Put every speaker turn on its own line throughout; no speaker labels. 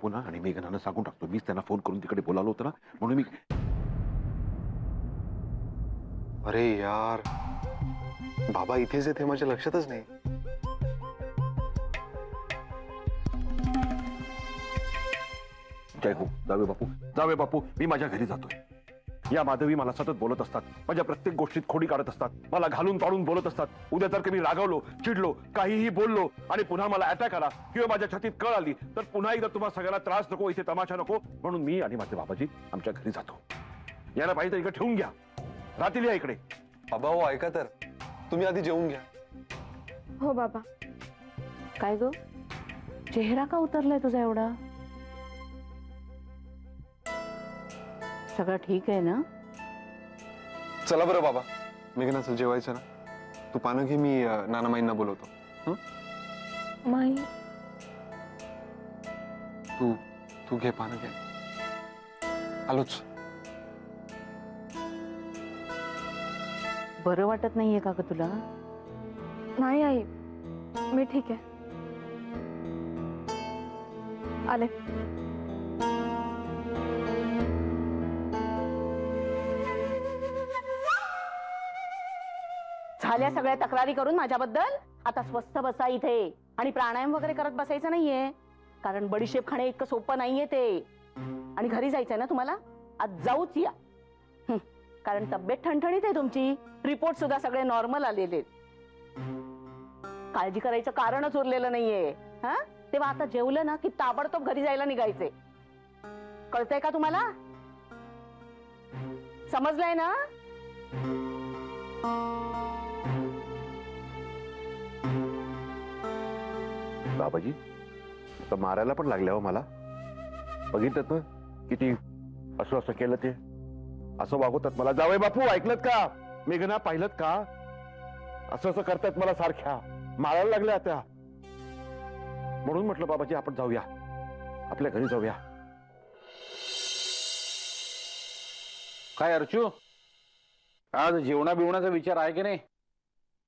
पुन्हा आणि मेघनानं सांगून टाकतो, मीच त्यांना फोन करून तिकडे बोलावलं होतं ना, म्हणून मी.
अरे यार, बाबा इथेच आहेत हे माझ्या लक्षातच नाही.
जय हो, जावे बापू, जावे बापू, मी माझ्या घरी जातोय. या माधवी मला सतत बोलत असतात, माझ्या प्रत्येक गोष्टीत खोडी काढत असतात, मला घालून पाडून बोलत असतात. उद्या जर मी रागावलो, चिडलो, काहीही बोललो आणि पुन्हा मला अटॅक आला किंवा माझ्या छातीत कळ आली तर पुन्हा एकदा तुम्हाला सगळ्यांना त्रास नको, इथे तमाशा नको, म्हणून मी आणि माझे बाबाजी आमच्या घरी जातो. याला पाहिजे इकडे ठेवून घ्या, रात्री या इकडे.
बाबा हो ऐका तर, तुम्ही आधी जेवून घ्या.
हो बाबा.
काय ग, चेहरा का उतरलाय तुझा एवढा? सगळं ठीक आहे ना?
चला बरं बाबा, मेघना चल जेवायचं ना. तू पानं घे, मी नानामाईंना बोलवतो.
माई,
तू तू घे पानं घे. आलोच.
बरं वाटत नाहीये का ग तुला?
नाही आई, मी ठीक आहे. आले.
झाल्या सगळ्या तक्रारी करून माझ्याबद्दल? आता स्वस्थ बसा इथे आणि प्राणायाम वगैरे करत बसायचं नाहीये, कारण बडीशेप खाणे इतकं सोपं नाहीये ते. आणि घरी जायचंय ना तुम्हाला? आज जाऊच या. कारण तब्येत ठणठणीत आहे तुमची, रिपोर्ट सुद्धा सगळे नॉर्मल आलेले. काळजी करायचं कारणच उरलेलं नाहीये. हा, तेव्हा आता जेवलं ना की ताबडतोब घरी जायला निघायचंय. कळतंय का तुम्हाला? समजलंय ना?
बाबाजी आता मारायला पण लागल्या हो मला. बघितलं ना किती असं असं केलं, ते असं वागवतात मला. जावई बापू ऐकलत का? मेघना पाहिलं का? असं असं करतायत मला, सारख्या मारायला लागल्या त्या. म्हणून म्हटलं बाबाजी आपण जाऊया, आपल्या घरी जाऊया.
काय अर्चू, आज जेवणा बिवणाचा विचार आहे की नाही?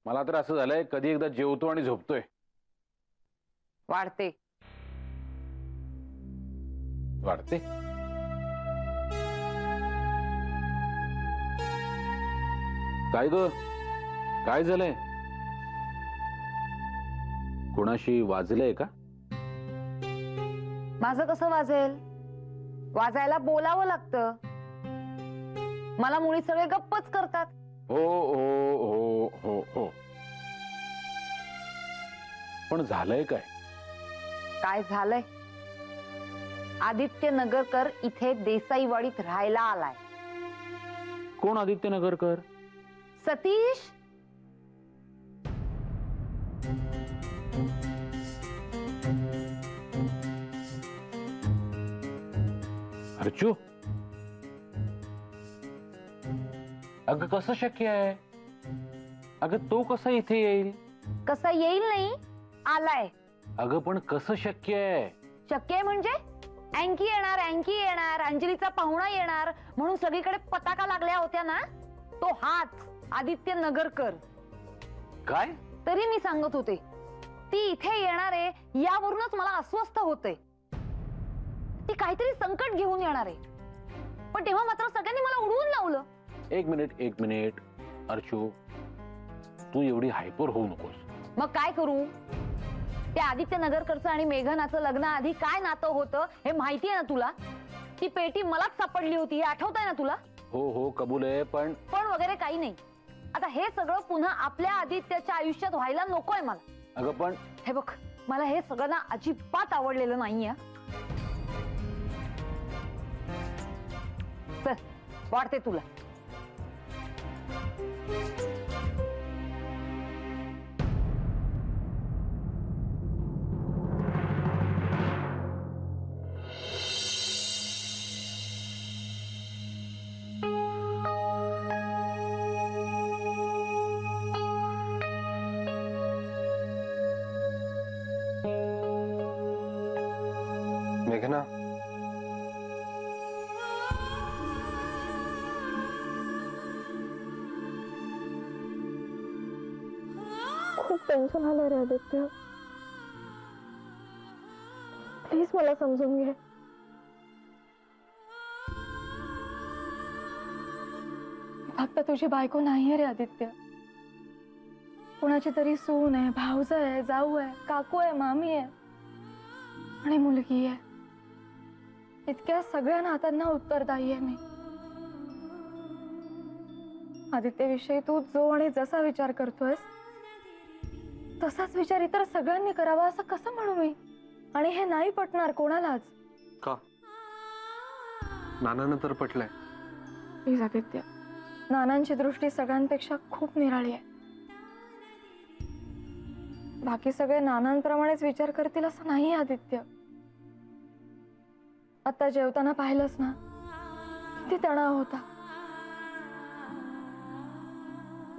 मला तर असं झालंय कधी एकदा जेवतो आणि झोपतोय.
वाढते
वाढते. काय ग, काय झालंय? कोणाशी वाजलंय का?
माझं कसं वाजेल? वाजायला बोलावं लागतं. मला मुळी सगळे गप्पच करतात.
हो हो हो हो हो, पण झालंय काय?
काय झालंय? आदित्य नगरकर इथे देसाईवाडीत राहायला आलाय.
कोण आदित्य नगरकर?
सतीश.
अर्चू, अगं कसं शक्य आहे? अगं तो कसा इथे येईल?
कसा येईल नाही, आलाय.
अगं पण कसं शक्य आहे?
शक्य आहे म्हणजे अँकी येणार, अँकी येणार, अंजलीचा पाहुणा येणार म्हणून सगळीकडे पताका लागल्या होत्या ना, तो हाच आदित्य नगरकर.
काय?
तरी मी सांगत होते ती इथे येणार आहे, यावरूनच मला अस्वस्थ होते. ती काहीतरी संकट घेऊन येणार आहे, पण तेव्हा मात्र सगळ्यांनी मला उडवून लावलं.
एक मिनिट अर्चू, तू एवढी हायपर होऊ नकोस.
मग काय करू? त्या आदित्य नगरकरचं आणि मेघनाचं लग्न आधी काय नातं होतं हे माहिती आहे ना तुला? ती पेटी मलाच सापडली होती, आठवत आहे ना तुला?
हो हो कबूल आहे, पण
वगैरे काही नाही. आता हे सगळं पुन्हा आपल्या आदित्याच्या आयुष्यात व्हायला नकोय मला.
अगं पण
हे बघ, मला हे सगळं ना अजिबात आवडलेलं नाहीये. चल, वाटते तुला.
मेघना,
खूप टेन्शन आलं रे आदित्य. प्लीज मला समजून घे. फक्त तुझी बायको नाहीये रे आदित्य. कुणाची तरी सून आहे, भाऊज आहे, जाऊ आहे, काकू आहे, मामी आहे आणि मुलगी आहे. इतक्या सगळ्या नात्यांना उत्तरदायी आहे मी. आदित्यविषयी तू जो आणि जसा विचार करतोयस तसाच विचार इतर सगळ्यांनी करावा असं कसं म्हणू मी? आणि हे नाही पटणार कोणालाच.
का? नानानं तर पटलंय.
प्लीज आदित्य, नानांची दृष्टी सगळ्यांपेक्षा खूप निराळी आहे. बाकी सगळे नानांप्रमाणेच विचार करतील असं नाही आदित्य. आता जेवताना पाहिलंस ना, किती तणाव होता.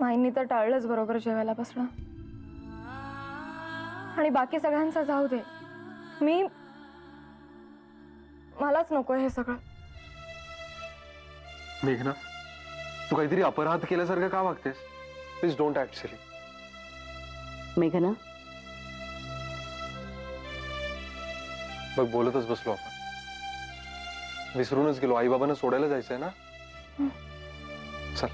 माईंनी तर टाळलंच बरोबर जेवायला बसणं. आणि बाकी सगळ्यांचं जाऊ दे, मलाच नको हे सगळं.
मेघना, तू काहीतरी अपराध केल्यासारखं का वागतेस? Please don't act silly.
मेघना,
बघ, बोलतच बसलो आपण. विसरूनच गेलो. आई बाबांना सोडायला जायचंय ना. चल.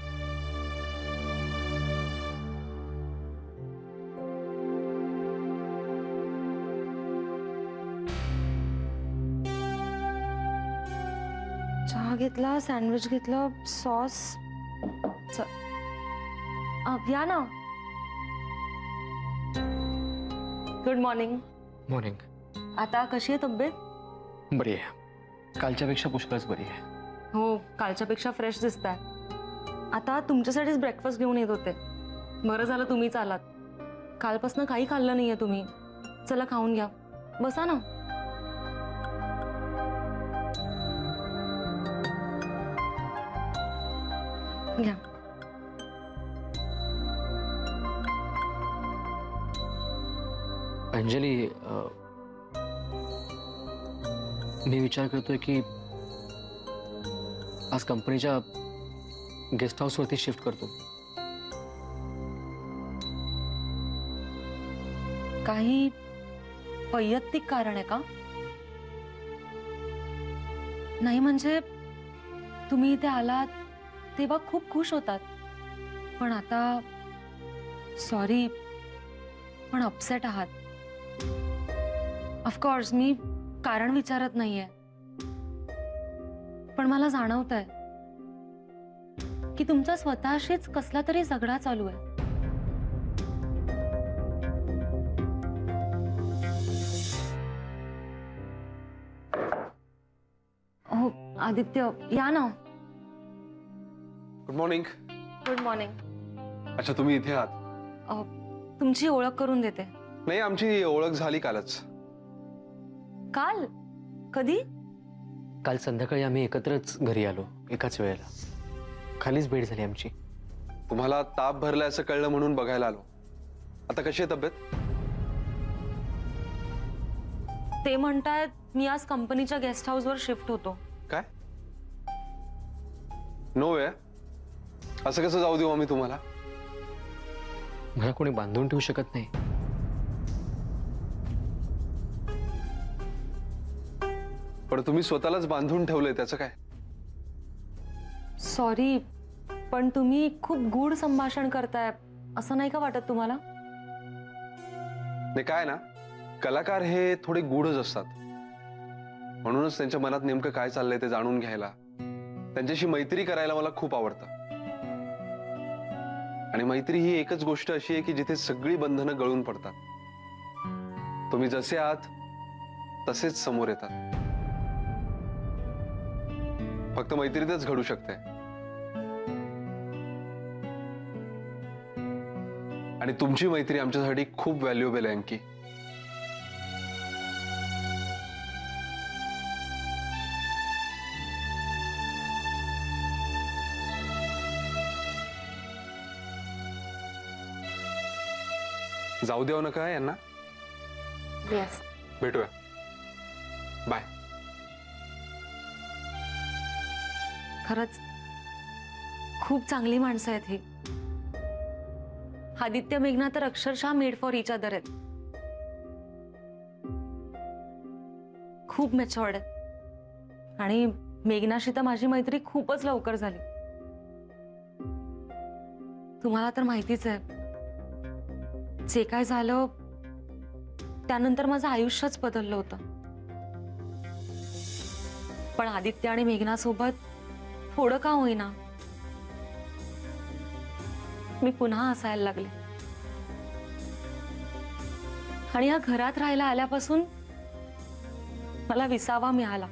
चहा घेतला, सँडविच घेतलं, सॉस. या ना. Good morning.
मॉर्निंग.
आता कशी आहे तब्येत?
बरी आहे. कालच्यापेक्षा पुष्कळच बरी आहे.
हो, कालच्यापेक्षा फ्रेश दिसताय. आता तुमच्यासाठीच ब्रेकफास्ट घेऊन येत होते. बरं झालं तुम्हीच आलात. कालपासून काही खाल्लं नाहीये तुम्ही. चला खाऊन घ्या. बसा ना. घ्या.
अंजली, मी विचार करतोय की आज कंपनीच्या गेस्ट हाऊसवरती शिफ्ट करतो.
काही वैयक्तिक कारण आहे का? नाही म्हणजे तुम्ही इथे आलात तेव्हा खूप खुश होतात, पण आता सॉरी पण अपसेट आहात. ऑफकोर्स मी कारण विचारत नाहीये, पण मला जाणवतंय की तुमचा स्वतःशीच कसला तरी झगडा चालू आहे. हो आदित्य, या ना.
Good morning.
Good morning.
अच्छा, तुम्ही इथे आहात?
तुमची ओळख करून देते.
नाही, आमची ओळख झाली कालच.
काल? कधी?
काल संध्याकाळी आम्ही एकत्रच घरी आलो, एकाच वेळेला. खालीच भेट झाली आमची.
तुम्हाला ताप भरलाय असं कळलं म्हणून बघायला आलो. आता कशी आहे तब्येत?
ते म्हणतायत मी आज कंपनीच्या गेस्ट हाऊसवर शिफ्ट होतो.
काय? नो वे. असं कसं जाऊ देऊ आम्ही तुम्हाला?
मला कोणी बांधून ठेवू शकत नाही.
पण तुम्ही स्वतःलाच बांधून ठेवलंय, त्याचं काय?
सॉरी, पण तुम्ही खूप गूढ संभाषण करताय असं नाही का वाटत तुम्हाला?
नाही, काय ना, कलाकार हे थोडे गूढच असतात. म्हणूनच त्यांच्या मनात नेमकं काय चाललंय ते जाणून घ्यायला, त्यांच्याशी मैत्री करायला मला खूप आवडतं. आणि मैत्री ही एकच गोष्ट अशी आहे की जिथे सगळी बंधनं गळून पडतात. तुम्ही जसे आहात तसेच समोर येतात. फक्त मैत्रीतच घडू शकते. आणि तुमची मैत्री आमच्यासाठी खूप व्हॅल्युएबल आहे अंकी. जाऊ देऊ नका यांना.
येस.
भेटूया. बाय.
खरंच खूप चांगली माणसं आहेत ही. आदित्य मेघना तर अक्षरशः मेड फॉर इच अदर आहेत.
खूप मॅच्युअर्ड आहेत आणि मेघनाशी तर माझी मैत्री खूपच लवकर झाली. तुम्हाला तर माहितीच आहे जे काय झालं त्यानंतर माझं आयुष्यच बदललं होतं. पण आदित्य आणि मेघना सोबत थोडं का होईना मी पुन्हा हसायला लागले. आणि या घरात राहायला आल्यापासून मला विसावा मिळाला.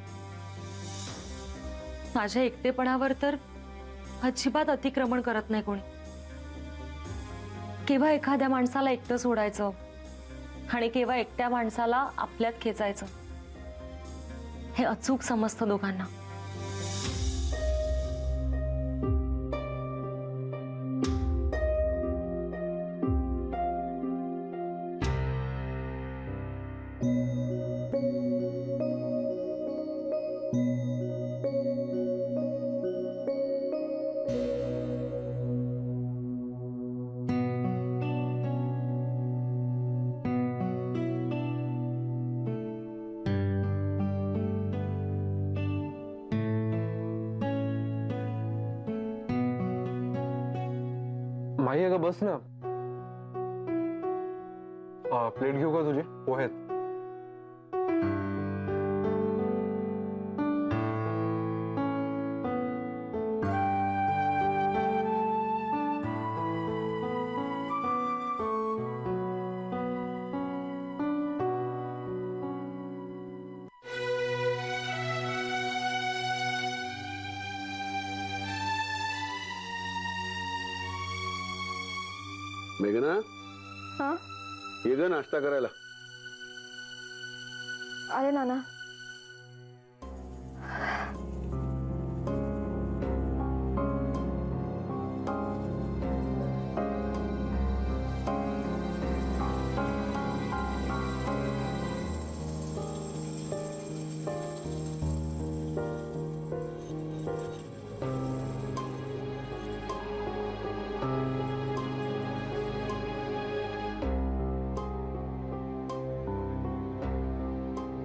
माझ्या एकटेपणावर तर अजिबात अतिक्रमण करत नाही कोणी. केव्हा एखाद्या माणसाला एकटं सोडायचं आणि केव्हा एकट्या माणसाला आपल्यात खेचायचं हे अचूक समजतं दोघांना.
माही अगं बस ना. प्लेट घेऊ का तुझे पोहेत?
मेघना,
हा
ये ग नाश्ता करायला.
आले नाना.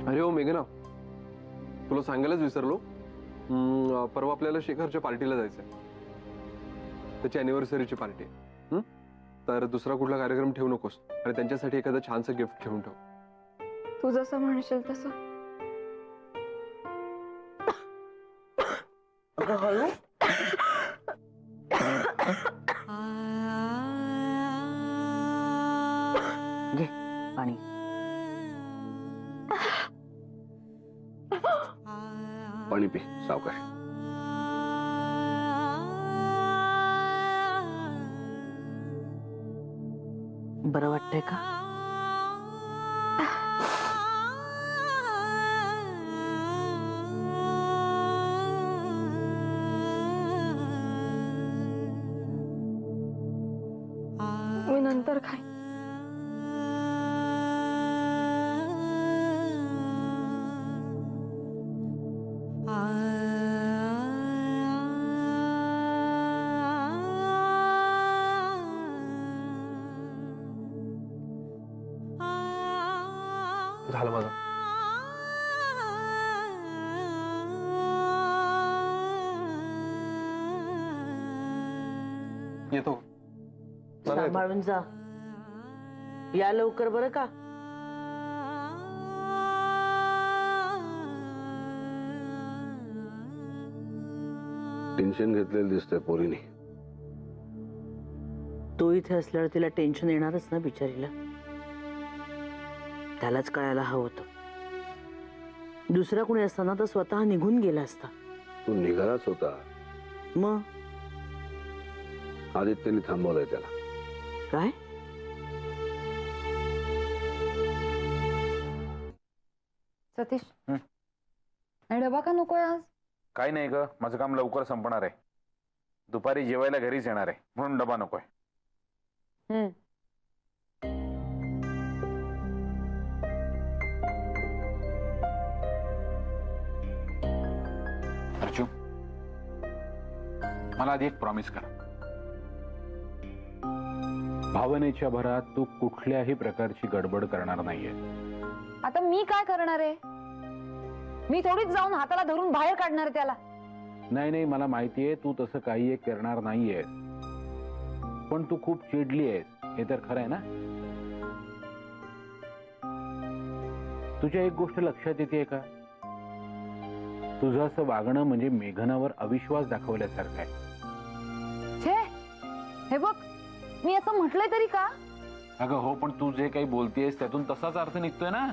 अरे हो मेघना, तुला सांगायलाच विसरलो. परवा आपल्याला शेखरच्या पार्टीला जायचंय. त्याची अॅनिव्हर्सरीची पार्टी आहे. तर दुसरा कुठला कार्यक्रम ठेवू नकोस आणि त्यांच्यासाठी एखादं छानसं गिफ्ट ठेवून ठेव.
तू जसं म्हणशील तसं.
घे पाणी.
पाणी पी सावकाश.
बरं वाटतंय का?
मी नंतर खाईन.
झालं माझं. येतो. मला येतो.
सांभाळून जा. या लवकर बरं का.
टेन्शन घेतलेलं दिसतंय पोरीने.
तो इथे असल्यावर तिला टेन्शन येणारच ना बिचारीला. त्यालाच कळायला हवं होतं. दुसरा कोणी असताना तर स्वतः निघून गेला असता.
तू निघालाच होता.
मग
आदित्यने थांबवलंय त्याला.
काय?
सतीश
हं.
आणि डबा का नकोय आज?
काही नाही ग, माझं काम लवकर संपणार आहे. दुपारी जेवायला घरीच येणार आहे म्हणून डबा नकोय. अर्चू, मला आधी एक प्रॉमिस कर. भावनेच्या भरात तू कुठल्याही प्रकारची गडबड करणार नाहीये.
आता मी काय करणार आहे?
मी थोडीच जाऊन हाताला धरून बाहेर काढणार त्याला.
नाही नाही, मला माहितीये तू तसं काही एक करणार नाहीयेस, पण तू खूप चिडली आहेस, हे तर खरं आहे ना. तुझ्या एक गोष्ट लक्षात येते का? तुझं असं वागणं म्हणजे मेघनावर अविश्वास दाखवल्यासारखं आहे.
छे, हे बघ, मी असं म्हटलंय तरी का?
अगं हो, पण तू जे काही बोलतेस त्यातून तसाच अर्थ निघतोय ना.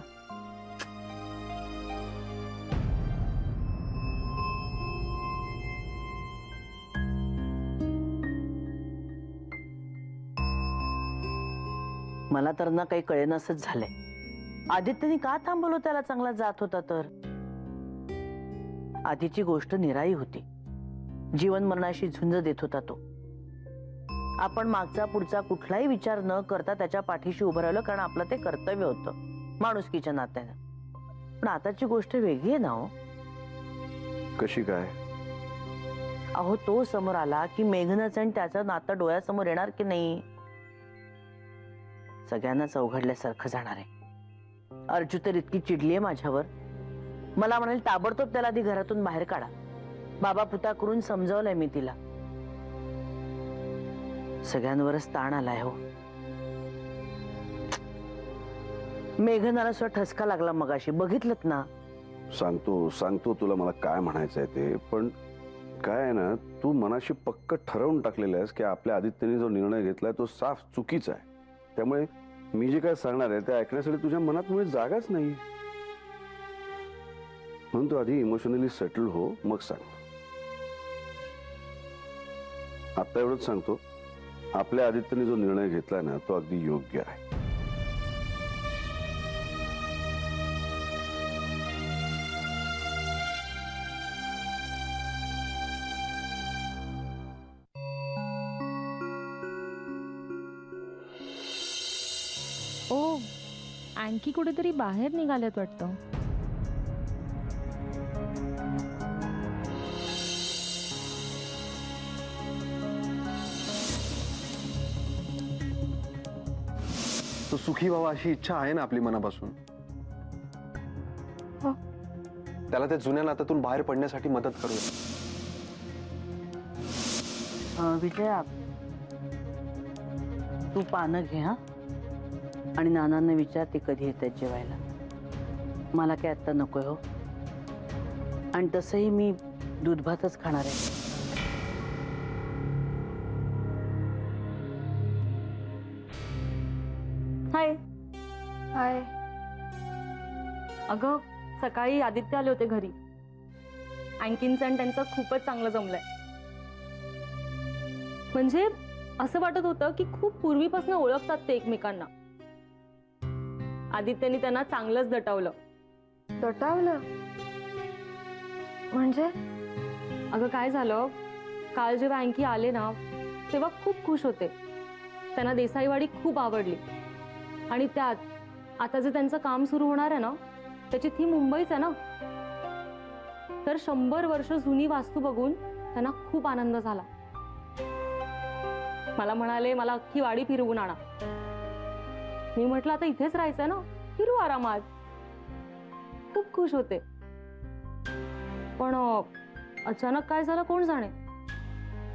मला तर ना काही कळेनासच झालंय. आदित्यने का थांबवलं त्याला? चांगला जात होता तर. आधीची गोष्ट निराळी होती. जीवन मरणाशी झुंज देत होता तो. आपण मागचा पुढचा कुठलाही विचार न करता त्याच्या पाठीशी उभं राहिलो, कारण आपलं ते कर्तव्य होतं माणुसकीच्या नात्यानं. पण आताची गोष्ट वेगळी आहे ना हो.
कशी काय?
अहो, तो समोर आला की मेघनाचं आणि त्याचं नातं डोळ्यासमोर येणार की नाही? सगळ्यांनाच अवघडल्यासारखं जाणार आहे. अर्जू तर इतकी चिडलीये माझ्यावर. मला म्हणाल ताबडतोब त्याला आधी घरातून बाहेर काढा. बाबा पुता करून समजावलंय मी तिला. सगळ्यांवरच ताण आलाय हो. मेघनाला सुद्धा ठसका लागला मगाशी, बघितलंत ना.
सांगतो तुला मला काय म्हणायचंय ते. पण काय आहे ना, तू मनाशी पक्क ठरवून टाकलेलं आहेस की आपल्या आदित्यने जो निर्णय घेतलाय तो साफ चुकीचा आहे. त्यामुळे मी जे काय सांगणार आहे ते ऐकण्यासाठी तुझ्या मनात मुळे जागाच नाही. म्हणून तू आधी इमोशनली सेटल हो, मग सांग. आता एवढंच सांगतो, आपल्या आदित्यने जो निर्णय घेतलाय ना तो अगदी योग्य आहे.
ओ, आणखी कुठेतरी बाहेर निघाल्यात वाटतं.
तो सुखी व्हावा अशी इच्छा आहे ना आपली मनापासून.
हो.
त्याला त्या जुन्या नात्यातून बाहेर पडण्यासाठी मदत करूया.
विजया, तू पानं घे हा, आणि नानांना विचार ते कधी येतात जेवायला. मला काय आत्ता नकोय हो. आणि तसंही मी दूध भातच खाणार आहे.
हाय.
हाय.
अगं, सकाळी आदित्य आले होते घरी. आणखीनचं आणि त्यांचं खूपच चांगलं जमलंय. म्हणजे असं वाटत होतं की खूप पूर्वीपासून ओळखतात ते एकमेकांना. आदित्यने त्यांना चांगलंच दटावलं.
दटावलं म्हणजे?
अगं काय झालं, काल जेव्हा आणखी आले ना तेव्हा खूप खुश होते. त्यांना देसाईवाडी खूप आवडली. आणि त्यात आता जे त्यांचं काम सुरू होणार आहे ना त्याची थीम मुंबईच आहे ना. तर 100 वर्ष जुनी वास्तू बघून त्यांना खूप आनंद झाला. मला म्हणाले मला अख्खी वाडी फिरवून आणा. मी म्हटलं आता इथेच राहायचंय ना, फिरू आरामात. खूप खुश होते. पण अचानक काय झालं कोण जाणे.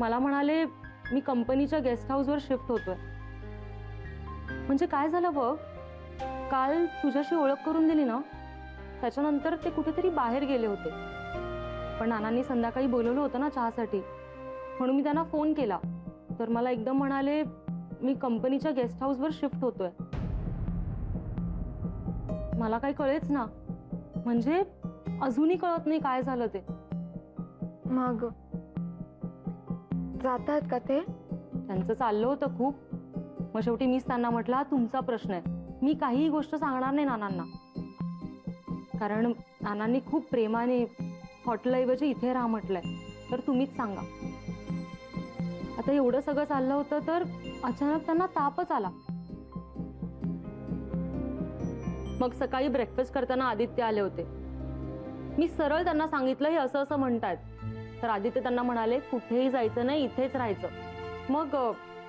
मला म्हणाले मी कंपनीच्या गेस्ट हाऊसवर शिफ्ट होतोय. म्हणजे काय झालं बघ, काल तुझ्याशी ओळख करून दिली ना त्याच्यानंतर ते कुठेतरी बाहेर गेले होते. पण नानांनी संध्याकाळी बोलवलं होतं ना चहासाठी, म्हणून मी त्यांना फोन केला. तर मला एकदम म्हणाले मी कंपनीच्या गेस्ट हाऊसवर शिफ्ट होतोय. मला काही कळेच ना. म्हणजे अजूनही कळत नाही काय झालं ते.
मग जातात का ते?
त्यांचं चाललं होतं खूप. मग शेवटी मीच त्यांना म्हटलं हा तुमचा प्रश्न आहे, मी काहीही गोष्ट सांगणार नाही नानांना. कारण नानांनी खूप प्रेमाने हॉटेलऐवजी इथे राहा म्हटलंय. तर तुम्हीच सांगा. आता एवढं सगळं चाललं होतं तर अचानक त्यांना तापच आला. मग सकाळी ब्रेकफास्ट करताना आदित्य आले होते. मी सरळ त्यांना सांगितलं हे असं असं म्हणतायत. तर आदित्य त्यांना म्हणाले कुठेही जायचं नाही, इथेच राहायचं. मग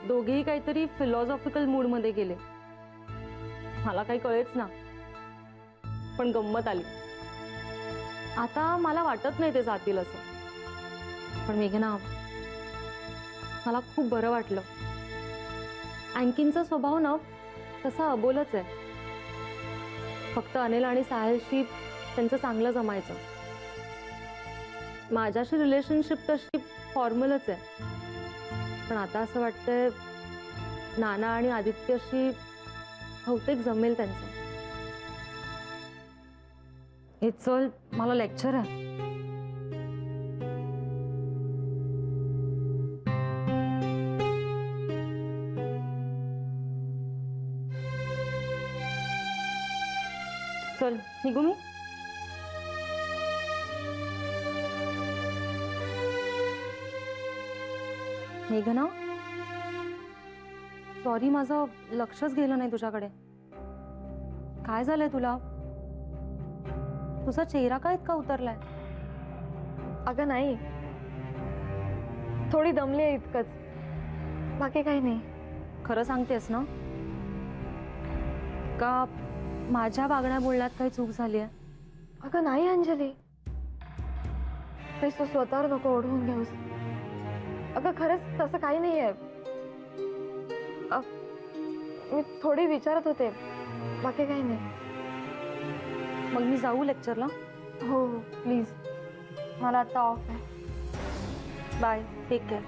दोघेही काहीतरी फिलॉसॉफिकल मूड मध्ये गेले. मला काही कळेच ना. पण गंमत आली. आता मला वाटत नाही ते जातील असं. पण मेघना, मला खूप बरं वाटलं. अँकींचा स्वभाव ना तसा अबोलच आहे. फक्त अनिल आणि साहिलशी त्यांचं चांगलं जमायचं. माझ्याशी रिलेशनशिप तशी फॉर्मलच आहे. पण आता असं वाटतंय नाना आणि आदित्यशी बहुतेक जमेल त्यांचं. हे चल, मला लेक्चर आहे. चल निघू मी. मेघना, सॉरी, माझं लक्षच गेलं नाही तुझ्याकडे. काय झालंय तुला? तुझा चेहरा का इतका उतरलाय?
अगं नाही, थोडी दमली आहे इतकंच, बाकी काही नाही.
खरं सांगतेस ना? का माझ्या वागण्या बोलण्यात काही चूक झाली आहे?
अगं नाही अंजली, तू स्वतःवर नको ओढवून घेऊस. अगं खरंच तसं काही नाहीये. मी थोडी विचारत होते, बाकी काही नाही.
मग मी जाऊ लेक्चरला?
हो हो प्लीज, मला आता ऑफ आहे.
Bye, take care.